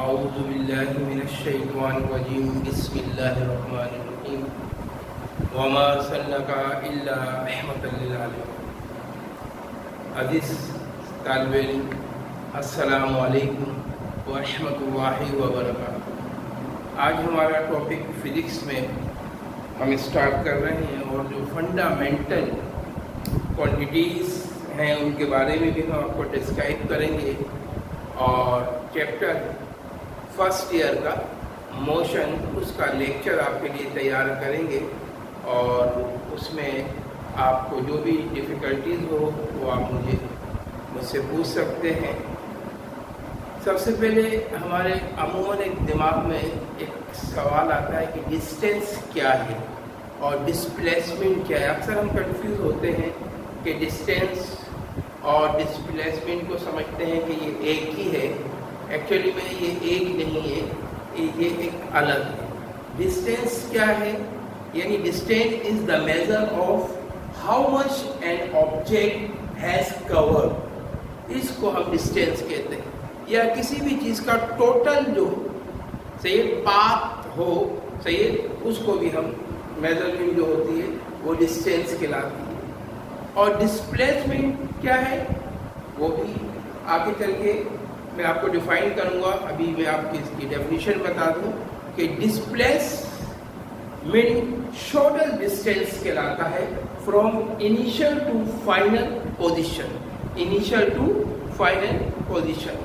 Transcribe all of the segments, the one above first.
औज़ुबिल्लाहिमिनश्शैतानिर्रजीम बिस्मिल्लाहिर्रहमानिर्रहीम वमा अर्सलनाका इल्ला रहमतल लिल आलमीन। अज़ीज़ तालिब इल्म, अस्सलामु अलैकुम व रहमतुल्लाहि व बरकातुहू। आज हमारा टॉपिक फिज़िक्स में हम स्टार्ट कर रहे हैं और जो फंडामेंटल क्वांटिटीज़ हैं उनके बारे में भी हम आपको डिस्क्राइब करेंगे और चैप्टर फर्स्ट ईयर का मोशन उसका लेक्चर आपके लिए तैयार करेंगे और उसमें आपको जो भी डिफ़िकल्टीज़ हो वो आप मुझसे पूछ सकते हैं। सबसे पहले हमारे अमूमन एक दिमाग में एक सवाल आता है कि डिस्टेंस क्या है और डिस्प्लेसमेंट क्या है। अक्सर हम कंफ्यूज होते हैं कि डिस्टेंस और डिस्प्लेसमेंट को समझते हैं कि ये एक ही है। एक्चुअली में ये एक नहीं है, ये एक अलग है। डिस्टेंस क्या है? यानी distance is the measure of how much an object has covered, इसको हम डिस्टेंस कहते हैं। या किसी भी चीज़ का टोटल जो सही पाथ हो, सही है, उसको भी हम मेजरमेंट जो होती है वो डिस्टेंस कहलाती है। और डिस्प्लेसमेंट क्या है वो भी आगे चल के मैं आपको डिफाइन करूंगा। अभी मैं आपको इसकी डेफिनेशन बता दूं कि डिस्प्लेसमेंट शॉर्टर डिस्टेंस कहलाता है from initial to final position, initial to final position.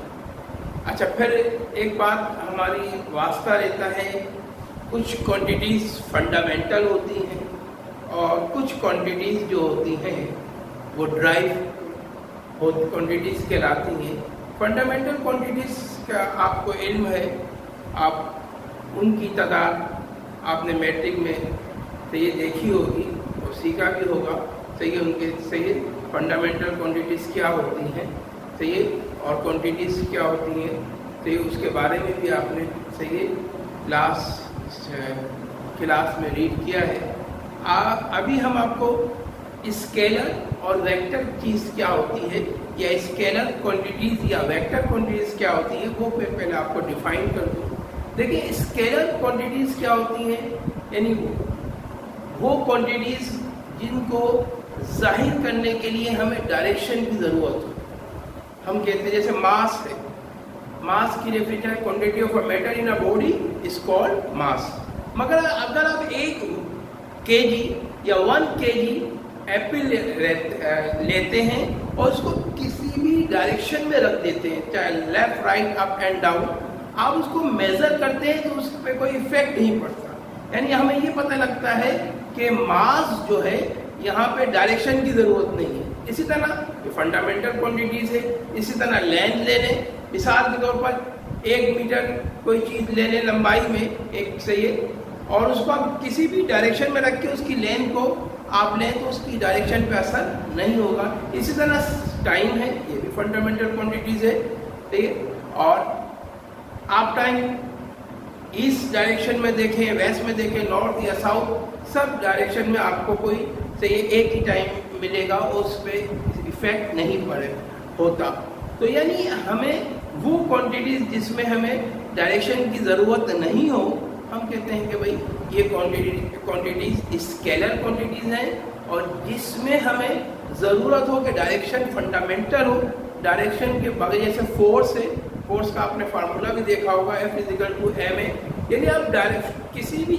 अच्छा, फिर एक बात हमारी वास्ता रहता है, कुछ क्वांटिटीज़ फंडामेंटल होती हैं और कुछ क्वांटिटीज़ जो होती हैं वो ड्राइव क्वांटिटीज़ कहलाती हैं। फंडामेंटल क्वांटिटीज़ का आपको इल्म है, आप उनकी तादाद आपने मैट्रिक में तो ये देखी होगी और सीखा भी होगा। सही है, उनके सही फंडामेंटल क्वांटिटीज़ क्या होती हैं, सही है, और क्वांटिटीज़ क्या होती हैं, सही, उसके बारे में भी आपने सही क्लास में रीड किया है। अभी हम आपको स्केलर और वेक्टर चीज़ क्या होती है या स्केलर क्वांटिटीज़ या वेक्टर क्वांटिटीज़ क्या होती है वो मैं पहले आपको डिफाइन कर दूँ। देखिए, स्केलर क्वांटिटीज़ क्या होती हैं, यानी वो क्वांटिटीज़ जिनको जाहिर करने के लिए हमें डायरेक्शन की ज़रूरत हो। हम कहते हैं जैसे मास है, मास की definition quantity of a matter in a body is called मास। मगर अगर आप 1 kg या 1 kg एप्पल लेते हैं और उसको किसी भी डायरेक्शन में रख देते हैं, चाहे left right up and down, आप उसको मेज़र करते हैं तो उस पर कोई इफेक्ट नहीं पड़ता। यानी हमें ये पता लगता है कि मास जो है यहाँ पे डायरेक्शन की ज़रूरत नहीं है। इसी तरह ये फंडामेंटल क्वांटिटीज़ है। इसी तरह लेंथ ले लें, मिसाल के तौर पर 1 मीटर कोई चीज़ ले लें लंबाई में एक, सही है, और उसको आप किसी भी डायरेक्शन में रख के उसकी लेंथ को आप लें तो उसकी डायरेक्शन पे असर नहीं होगा। इसी तरह टाइम है, ये भी फंडामेंटल क्वांटिटीज़ है, ठीक है। और आप टाइम इस डायरेक्शन में देखें, वेस्ट में देखें, नॉर्थ या साउथ, सब डायरेक्शन में आपको कोई सही एक ही टाइम मिलेगा, उस पर इफेक्ट नहीं पड़े होता। तो यानी हमें वो क्वांटिटीज़ जिसमें हमें डायरेक्शन की ज़रूरत नहीं हो, हम कहते हैं कि भाई ये क्वांटिटीज़ स्केलर क्वांटिटीज़ हैं। और जिसमें हमें ज़रूरत हो कि डायरेक्शन फंडामेंटल हो, डायरेक्शन के बगैर, जैसे फोर्स है, फोर्स का आपने फार्मूला भी देखा होगा, F=ma। यानी आप डायरेक्ट किसी भी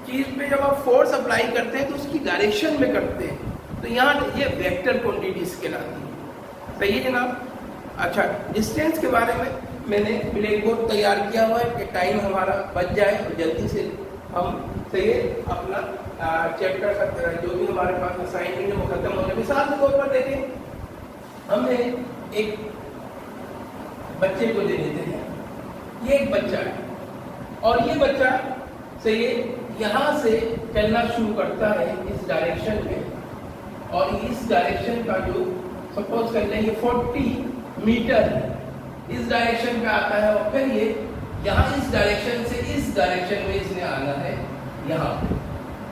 चीज़ पे जब आप फोर्स अप्लाई करते हैं तो उसकी डायरेक्शन में करते हैं, तो यहाँ ये वेक्टर क्वांटिटीज़ कहलाती है। सही है जनाब। अच्छा, डिस्टेंस के बारे में मैंने ब्लैक बोर्ड तैयार किया हुआ है कि टाइम हमारा बच जाए और जल्दी से हम सही है अपना चैप्टर जो भी हमारे पास असाइनमेंट है वो खत्म हो जाए। मिसाल के तौर पर देखें, हमने एक बच्चे को दे देते हैं, ये एक बच्चा है और ये बच्चा सही है यहाँ से चलना शुरू करता है इस डायरेक्शन में, और इस डायरेक्शन का जो सपोज कर लें ये 40 मीटर इस डायरेक्शन पे आता है, और फिर ये यहाँ इस डायरेक्शन से इस डायरेक्शन में इसने आना है यहाँ पे,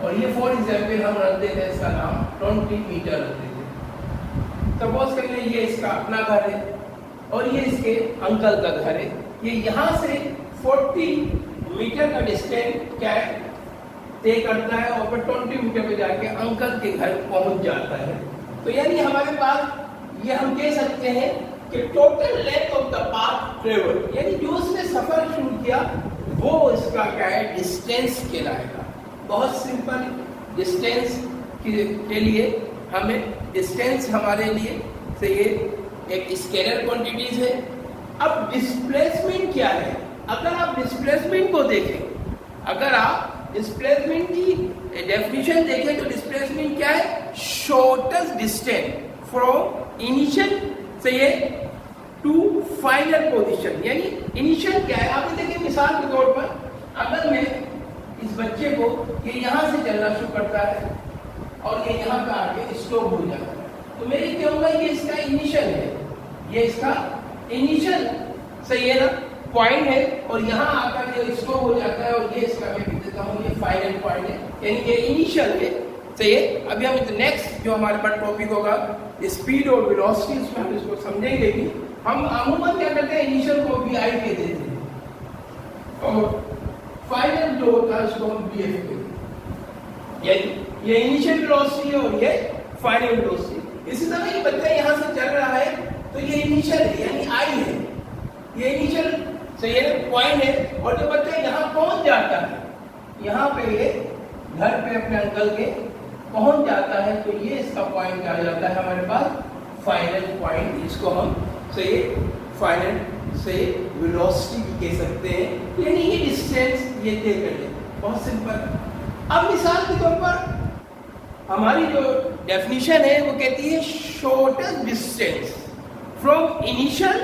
और ये फॉर एग्जाम्पल हम रख देते हैं इसका नाम 20 मीटर रख देते हैं। सपोज कर लें ये इसका अपना घर है और ये इसके अंकल का घर है, ये यहाँ से 40 मीटर का डिस्टेंस क्या है तय करता है और फिर 20 मीटर पे जाके अंकल के घर पहुंच जाता है। तो यानी हमारे पास ये हम कह सकते हैं कि total length of the path travel, यानी जो उसने सफर शुरू किया वो इसका क्या है डिस्टेंस कहलाएगा। बहुत सिंपल डिस्टेंस के लिए हमें डिस्टेंस हमारे लिए से ये एक स्केलर क्वांटिटीज है। अब डिस्प्लेसमेंट क्या है? अगर आप डिस्प्लेसमेंट को देखें, अगर आप डिस्प्लेसमेंट की डेफिनेशन देखें तो डिस्प्लेसमेंट क्या है? शॉर्टेस्ट डिस्टेंस फ्रॉम इनिशियल से ये टू फाइनल पोजीशन। यानी इनिशियल क्या है? आपने देखिए मिसाल के तौर पर अगर मैं इस बच्चे को ये यहाँ से चलना शुरू करता है और ये यहाँ पे आके स्टॉप हो जाता है, तो मैं ये कहूँगा ये इसका इनिशियल है, ये इसका इनिशियल से ये ना पॉइंट है और यहाँ आकर ये स्टॉप हो जाता है और ये इसका मैं लिख देता हूँ ये फाइनल पॉइंट है, यानी ये इनिशियल है। सही है। अभी हम नेक्स्ट जो हमारे पास टॉपिक होगा स्पीड और वेलोसिटी, उसमें हम इसको समझेंगे भी। हम अमूमन क्या करते हैं इनिशियल को वी आई के देते हैं और फाइनल जो होता है उसको हम बी एफ के देते हैं। ये इनिशियल वेलोसिटी है और ये फाइनल वेलोसिटी। इसी तरह ये बच्चा यहाँ से चल रहा है तो ये इनिशियल है यानी आई है, ये इनिशियल सही है पॉइंट है। और जो बच्चा यहाँ पहुंच जाता है, यहाँ पे ये घर पे अपने अंकल के पहुंच जाता है तो ये इसका पॉइंट आ जाता है हमारे पास फाइनल पॉइंट। इसको हम सही फाइनल से वेलोसिटी भी कह सकते हैं, यानी ये डिस्टेंस ये तय कर ले। बहुत सिंपल। अब मिसाल के तौर पर हमारी जो डेफिनेशन है वो कहती है shortest distance from initial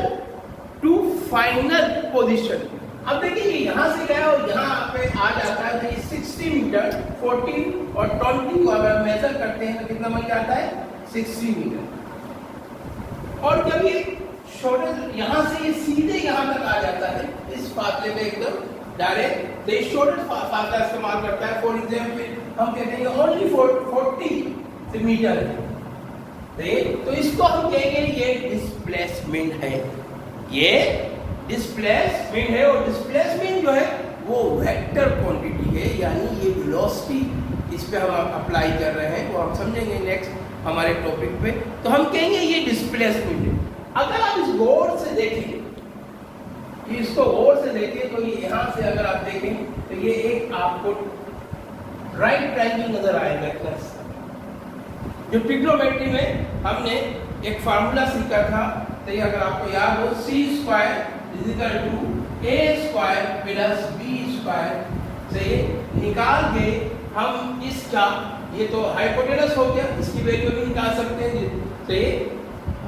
to final position. अब देखिए यहाँ से गया और यहाँ पे आ जाता है तो 60 मीटर 40 और 20 को अगर मेजर करते हैं तो कितना बन जाता है 60 मीटर। और जब ये शॉर्टेस्ट यहाँ से ये सीधे यहाँ तक आ जाता है इस फासले में एकदम डायरेक्ट, तो ये शॉर्टेस्ट फासला इस्तेमाल करता है। फॉर एग्जाम्पल हम कहते हैं ओनली 40 मीटर है, तो इसको हम कहेंगे ये डिस्प्लेसमेंट है, ये डिस्प्लेसमेंट है। और डिस्प्लेसमेंट जो है वो वेक्टर क्वांटिटी है, यानी ये वेलोसिटी इस पे हम अप्लाई कर रहे हैं, वो हम समझेंगे नेक्स्ट हमारे टॉपिक पे। तो हम कहेंगे ये डिस्प्लेसमेंट है। अगर आप इस गौर से देखें, इसको गौर से देखें तो ये यहाँ से अगर आप देखें तो ये एक आपको राइट ट्रायंगल नजर आएगा प्लस। जो ट्रिग्नोमेट्री में हमने एक फार्मूला सीखा था, तो ये अगर आपको याद हो C square is equal to A square plus B square से निकाल के हम इसका ये तो हाइपोटेनस हो गया, इसकी वैल्यू भी निकाल सकते हैं। तो ये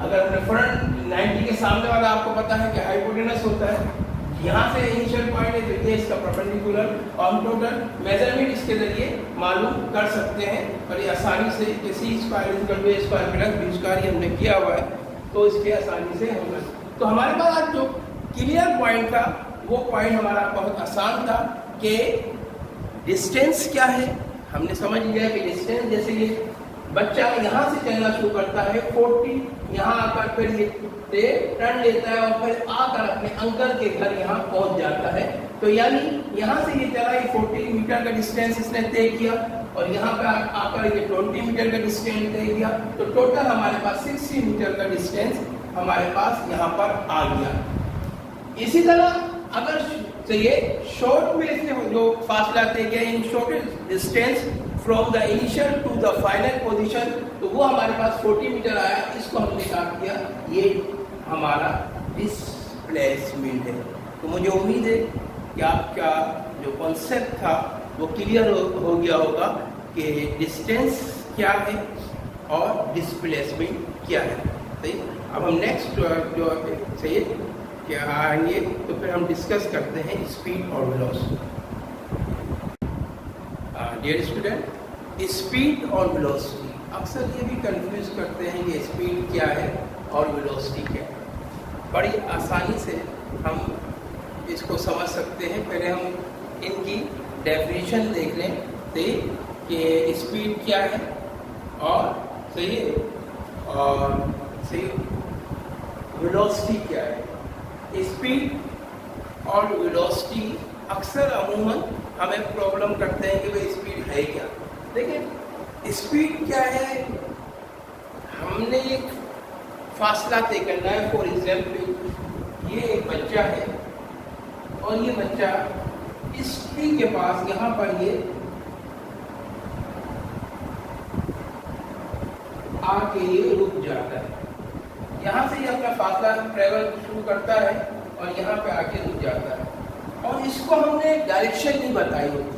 अगर फ्रंट 90 के सामने वाला आपको पता है कि हाइपोटेनस होता है, यहाँ से इनिशियल पॉइंट है तो ये इसका परपेंडिकुलर, और हम टोटल मेजरमेंट इसके जरिए मालूम कर सकते हैं। और ये आसानी से कि C square is equal to A square plus B square हमने किया हुआ है, तो इसके आसानी से होगा। तो हमारे पास आज जो क्लियर पॉइंट था वो पॉइंट हमारा बहुत आसान था कि डिस्टेंस क्या है। हमने समझ लिया कि डिस्टेंस जैसे ये बच्चा यहाँ से चलना शुरू करता है 40, यहाँ आकर फिर ये टर्न लेता है और फिर आकर अपने अंकल के घर यहाँ पहुँच जाता है। तो यानी यहाँ से ये चला ये 40 मीटर का डिस्टेंस इसने तय किया और यहाँ पे आकर ये 20 मीटर का डिस्टेंस तय किया, तो टोटल हमारे पास 60 मीटर का डिस्टेंस हमारे पास यहाँ पर आ गया। इसी तरह अगर चाहिए शॉर्ट में इसने जो फासला तय किया in shortest distance from the initial to the final position, तो वो हमारे पास 40 मीटर आया। इसको हमने काट दिया, ये हमारा डिस्प्लेसमेंट है। तो मुझे उम्मीद है कि आपका जो कॉन्सेप्ट था वो क्लियर हो गया होगा कि डिस्टेंस क्या है और डिस्प्लेसमेंट क्या है। सही। अब हम नेक्स्ट जो सही क्या आएंगे तो फिर हम डिस्कस करते हैं स्पीड और वेलोसिटी। डियर स्टूडेंट, स्पीड और वेलोसिटी अक्सर ये भी कंफ्यूज करते हैं कि स्पीड क्या है और वेलोसिटी क्या है। बड़ी आसानी से हम इसको समझ सकते हैं। पहले हम इनकी डेफिनेशन देख लें कि स्पीड क्या है और सही है और सही वेलोसिटी क्या है। स्पीड और वेलोसिटी अक्सर अमूमन हमें प्रॉब्लम करते हैं कि भाई स्पीड है क्या। देखिए स्पीड क्या है, हमने एक फासला तय करना है। फॉर एग्जाम्पल ये एक बच्चा है और ये बच्चा इस ट्री के पास यहाँ पर ये आके ये रुक जाता है। यहाँ से ये अपना फासला ट्रेवल शुरू करता है और यहाँ पे आके रुक जाता है। और इसको हमने डायरेक्शन नहीं बताई होती,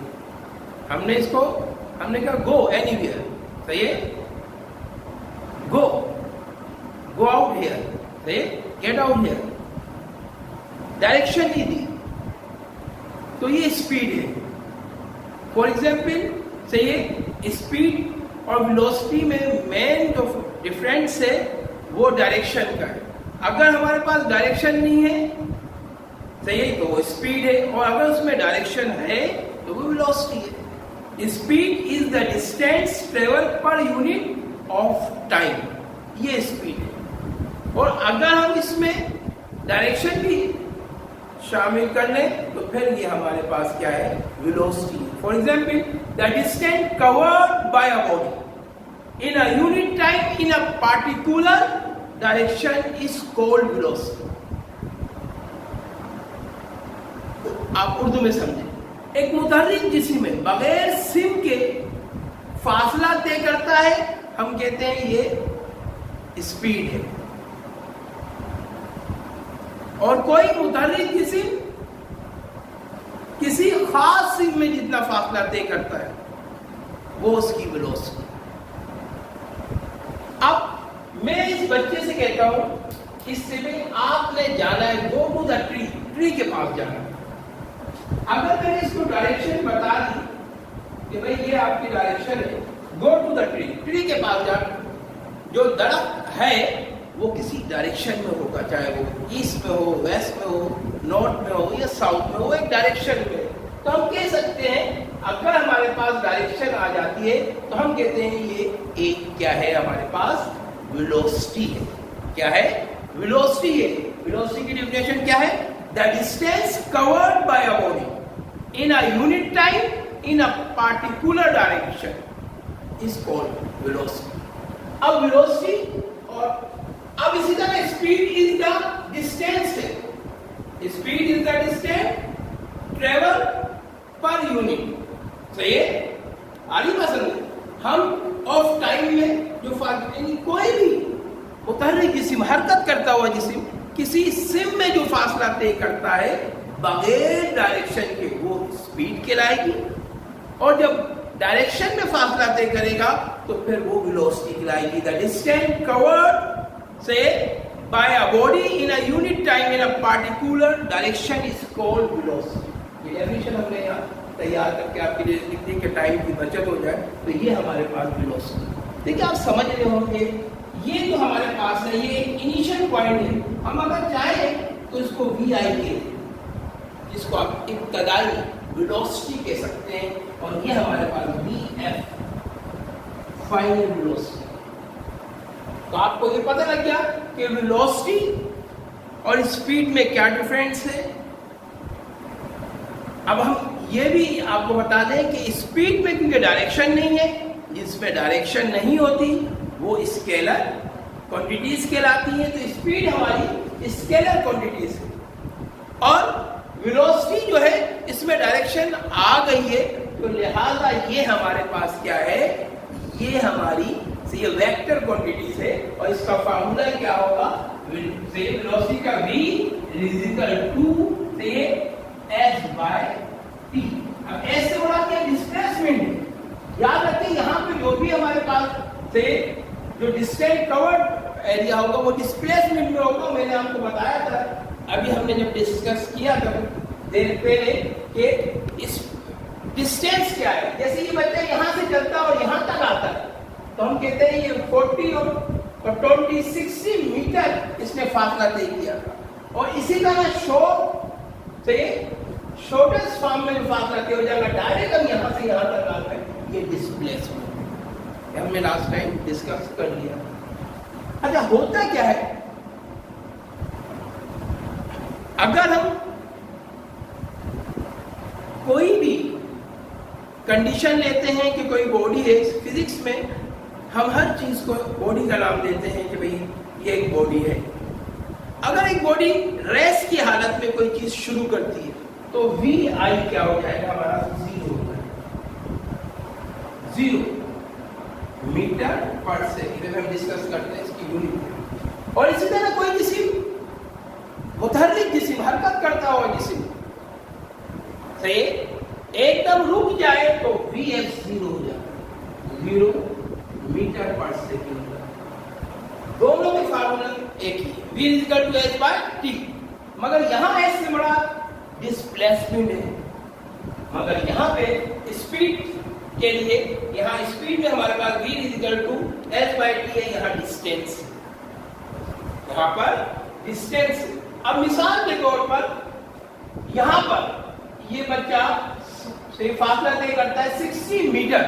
हमने कहा गो एनीवेयर, सही है, गो आउट हियर, सही है, गेट आउट हियर, डायरेक्शन नहीं दी। तो ये स्पीड है। फॉर एग्जाम्पल सही है, स्पीड और वेलोसिटी में मेन जो डिफरेंस है वो डायरेक्शन का है। अगर हमारे पास डायरेक्शन नहीं है, सही है, तो वो स्पीड है, और अगर उसमें डायरेक्शन है तो वो वेलोसिटी है। Speed is the distance travel per unit of time, ये स्पीड है। और अगर हम इसमें डायरेक्शन भी शामिल कर लें तो फिर ये हमारे पास क्या है, velocity. For example the distance covered by a body in a unit time in a particular direction is called velocity. आप उर्दू में समझें, एक मुतहर्रिक जिस्म में बगैर सिम के फासला तय करता है, हम कहते हैं ये स्पीड है। और कोई मुतहर्रिक जिस्म किसी खास सिम में जितना फासला तय करता है वो उसकी वेलोसिटी। अब मैं इस बच्चे से कहता हूं इससे में आपने जाना है, गो टू द ट्री के पास जाना है। अगर मैंने इसको डायरेक्शन बता दी कि भाई ये आपकी डायरेक्शन है, गो टू द ट्री के पास जाना, जो दरख्त है वो किसी डायरेक्शन में होगा, चाहे वो ईस्ट में हो, वेस्ट में हो, नॉर्थ में हो या साउथ में हो, एक डायरेक्शन में। तो हम कह सकते हैं अगर हमारे पास डायरेक्शन आ जाती है तो हम कहते हैं ये एक क्या है, हमारे पास वेलोसिटी है। क्या है, वेलोसिटी है। वेलोसिटी की डेफिनेशन क्या है, the distance covered by a body in a unit time in a particular direction is called velocity. अब वेलोसिटी और अब इसी तरह स्पीड इज द डिस्टेंस है, speed is the distance travel per unit, सही है। आगे पसंद हम ऑफ टाइम में जो कोई भी मुतहर्रिक जिस्म, हरकत करता हुआ जिस्म किसी सिम में जो फासला तय करता है बगैर डायरेक्शन के, वो स्पीड कहलाएगी। और जब डायरेक्शन में फासला तय करेगा तो फिर वो वेलोसिटी कहलाएगी। द डिस्टेंस कवर्ड से by a body in a unit time in a particular direction is called velocity. ये डेफिनेशन हमने यहाँ तैयार करके आपके लिए लिखने के टाइम की बचत हो जाए, तो ये हमारे पास वेलोसिटी। देखिए आप समझ रहे होंगे, ये जो हमारे पास है ये एक इनिशियल पॉइंट है। हम अगर चाहें तो इसको VI, जिसको आप इब्तदाई वेलोसिटी कह सकते हैं, और ये हमारे पास VF, फाइनल वेलोसिटी। तो आपको ये पता लग गया कि वेलोसिटी और स्पीड में क्या डिफरेंस है। अब हम ये भी आपको बता दें कि स्पीड में क्योंकि डायरेक्शन नहीं है, जिसमें डायरेक्शन नहीं होती वो स्केलर क्वांटिटीज कहलाती हैं, तो स्पीड हमारी स्केलर क्वांटिटीज है। और वेलोसिटी जो है इसमें डायरेक्शन आ गई है, तो लिहाजा ये हमारे पास क्या है, ये हमारी ये वेक्टर क्वांटिटीज है। और इसका फार्मूला क्या होगा, वेलोसिटी का V is equal to S by T। अब S से बड़ा क्या डिस्प्लेसमेंट है। याद रखिए यहाँ पे जो भी हमारे पास से जो डिस्टेंस कवर्ड एरिया होगा वो डिस्प्लेसमेंट में होगा। मैंने आपको बताया था अभी हमने जब डिस्कस किया था देर पहले कि इस डिस्टेंस क्या है। जैसे ये बच्चा यहाँ से चलता है और यहाँ तक आता है तो हम कहते हैं ये 40 और 20 60 मीटर इसने फासला तय किया था। और इसी तरह शॉर्टेस्ट फॉर्म में फासला तय हो जाएगा, डायरेक्ट हम यहाँ से यहाँ तक आते हैं, ये डिस्प्लेसमेंट हमने लास्ट टाइम डिस्कस कर लिया। अच्छा होता क्या है, अगर हम कंडीशन लेते हैं कि कोई बॉडी है। फिजिक्स में हम हर चीज को बॉडी का नाम देते हैं कि भाई ये एक बॉडी है। अगर एक बॉडी रेस्ट की हालत में कोई चीज शुरू करती है तो वी आई क्या हो जाएगा हमारा, 0 होगा, 0 मीटर पर सेकेंड। हम डिस्कस करते हैं इसकी यूनिट। और इसी तरह कोई जिस्म, मुतहर्रिक जिस्म, हरकत करता हुआ जिस्म से एकदम रुक जाए तो वी एफ 0 हो जाए, 0 मीटर पर सेकेंड। दोनों के फार्मूला एक ही है, v equal to H by T. मगर यहाँ एच से बड़ा डिस्प्लेसमेंट है, मगर यहाँ पे स्पीड के लिए, यहाँ स्पीड में हमारे पास v equal to H by T है, यहाँ डिस्टेंस, यहाँ पर डिस्टेंस। अब मिसाल के तौर पर यहाँ पर ये बच्चा से फासला तय करता है 60 मीटर,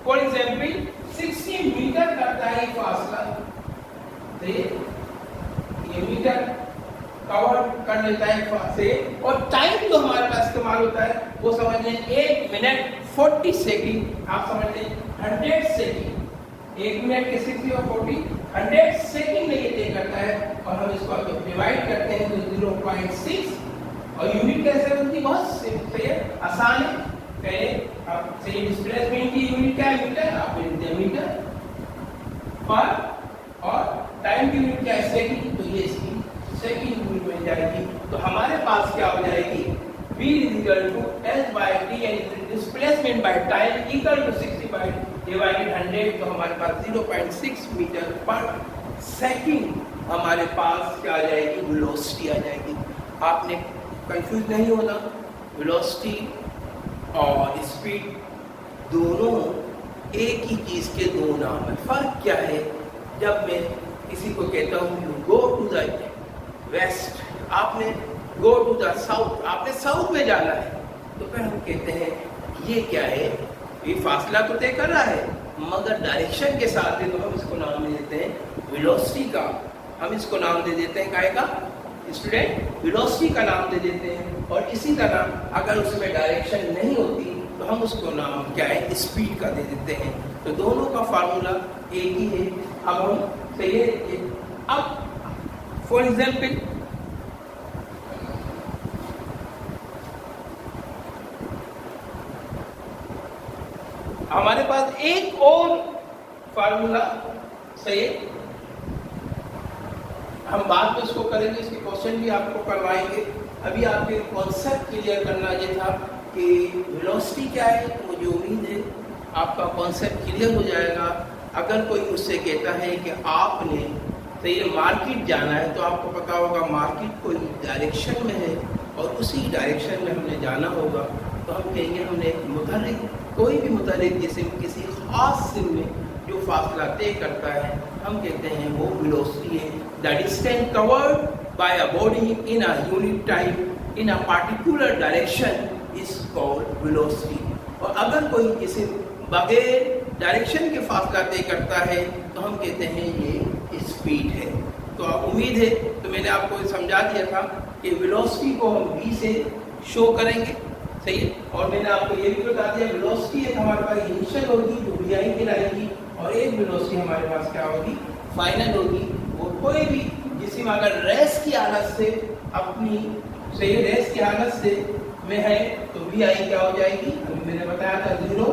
फॉर एग्जाम्पल 60 मीटर करता है फासला, तो ये मीटर कवर कर लेता है से। और टाइम जो हमारे पास इस्तेमाल होता है वो समझ लें 1 मिनट 40 सेकेंड, आप समझ लें 100 सेकेंड। 1 मिनट के 60 और 40 100 सेकेंड में ये तय करता है। और हम इसको डिवाइड करते हैं तो 0.6। और यूनिट कैसे बनती है, बहुत सिंपल है, आसान है। पहले आप सही डिस्प्लेसमेंट की यूनिट क्या है, मीटर, आप लिखते हैं मीटर पर, और टाइम की यूनिट क्या है, सेकंड, तो ये इसकी सेकंड यूनिट में जाएगी। तो हमारे पास क्या हो जाएगी, v equal to s by t यानी displacement by time equal to 60 by divided 100। तो हमारे पास 0.6 मीटर पर सेकंड हमारे पास क्या आ जाएगी, वेलोसिटी आ जाएगी। आपने कंफ्यूज नहीं होना, वेलोसिटी और स्पीड दोनों एक ही चीज के दो नाम है। फर्क क्या है, जब मैं किसी को कहता हूँ you go to the west, आपने गो टू द साउथ, आपने साउथ में जाना है, तो फिर हम कहते हैं ये क्या है, ये फासला तो तय कर रहा है मगर डायरेक्शन के साथ है, तो हम इसको नाम दे देते हैं वेलोसिटी का। हम इसको नाम दे देते हैं काय का, स्टूडेंट, वेलोसिटी का नाम दे देते हैं। और इसी तरह अगर उसमें डायरेक्शन नहीं होती तो हम उसको नाम क्या है, स्पीड का दे देते हैं। तो दोनों का फार्मूला एक ही है। अब हम सही है, अब फॉर एग्जाम्पल हमारे पास एक और फार्मूला सही है, हम बाद में इसको करेंगे, इसके क्वेश्चन भी आपको करवाएंगे। अभी आपके कॉन्सेप्ट क्लियर करना ये था कि वेलोसिटी क्या है। तो मुझे उम्मीद है आपका कॉन्सेप्ट क्लियर हो जाएगा। अगर कोई मुझसे कहता है कि आपने तो ये मार्केट जाना है, तो आपको पता होगा मार्केट कोई डायरेक्शन में है और उसी डायरेक्शन में हमने जाना होगा, तो हम कहेंगे हमने मुतहर्रिक, कोई भी मुतहर्रिक जिस्म किसी खास सिम में जो फासला तय करता है हम कहते हैं वो वेलोसिटी है। The distance covered by a body in a unit time in a particular direction is called velocity. और अगर कोई जिस्म बगैर डायरेक्शन के फासला तय करता है तो हम कहते हैं ये स्पीड है। तो उम्मीद है, तो मैंने आपको समझा दिया था कि वेलोसिटी को हम v से शो करेंगे, सही है। और मैंने आपको ये भी बता दिया वेलोसिटी एक हमारे पास इनिशियल होगी जो vi कहलाएगी, और एक वेलोसिटी हमारे पास क्या होगी, फाइनल होगी। वो कोई भी जिस्म अगर रेस्ट की हालत से अपनी सही रेस्ट की हालत से में है तो vi क्या हो जाएगी, अभी मैंने बताया था 0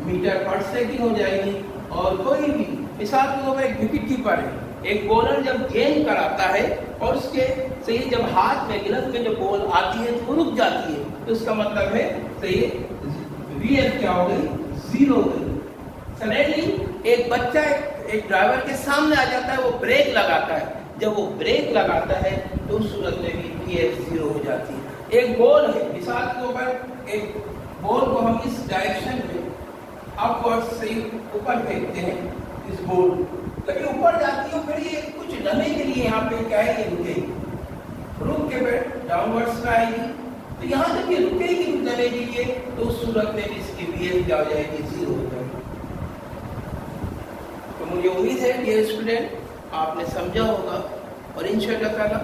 मीटर पर सेकंड हो जाएगी। और कोई भी मिसाल के तौर पर एक विकेट कीपर है, एक बॉलर जब गेंद कराता है और उसके सही जब हाथ में गिलत में जब बॉल आती है तो रुक जाती है, तो इसका मतलब है सही वीएफ क्या हो गई, 0 हो गई। सडनली एक बच्चा एक ड्राइवर के सामने आ जाता है, वो ब्रेक लगाता है, जब वो ब्रेक लगाता है तो उस सूरत में भी वीएफ 0 हो जाती है। एक बॉल है, मिसाल के ऊपर एक बॉल को हम इस डायरेक्शन में अपवर्ड से ऊपर फेंकते हैं, इस बॉल लेकिन ऊपर जाती है, फिर ये कुछ लम्हे के लिए यहाँ पे क्या है, ये रुकेगी, रुक के फिर डाउनवर्ड्स में आएगी। तो यहाँ जब ये रुकेगी लम्हे के लिए तो उस सूरत में भी इसकी वीएफ क्या हो जाएगी, 0 हो जाएगी। तो मुझे उम्मीद है डियर स्टूडेंट आपने समझा होगा। और इंशाअल्लाह ताला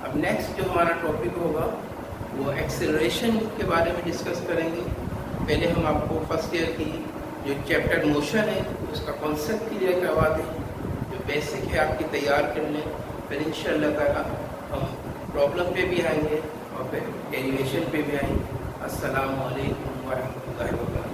अब नेक्स्ट जो हमारा टॉपिक होगा वो एक्सेलरेशन के बारे में डिस्कस करेंगे। पहले हम आपको फर्स्ट ईयर की जो चैप्टर मोशन है उसका कॉन्सेप्ट क्लियर करवा दें, जो बेसिक है आपकी तैयार कर लें, फिर इंशाअल्लाह ताला हम प्रॉब्लम पे भी आएंगे और फिर डेरिवेशन पे भी आएंगे। अस्सलामु अलैकुम व रहमतुल्लाहि व बरकातहू।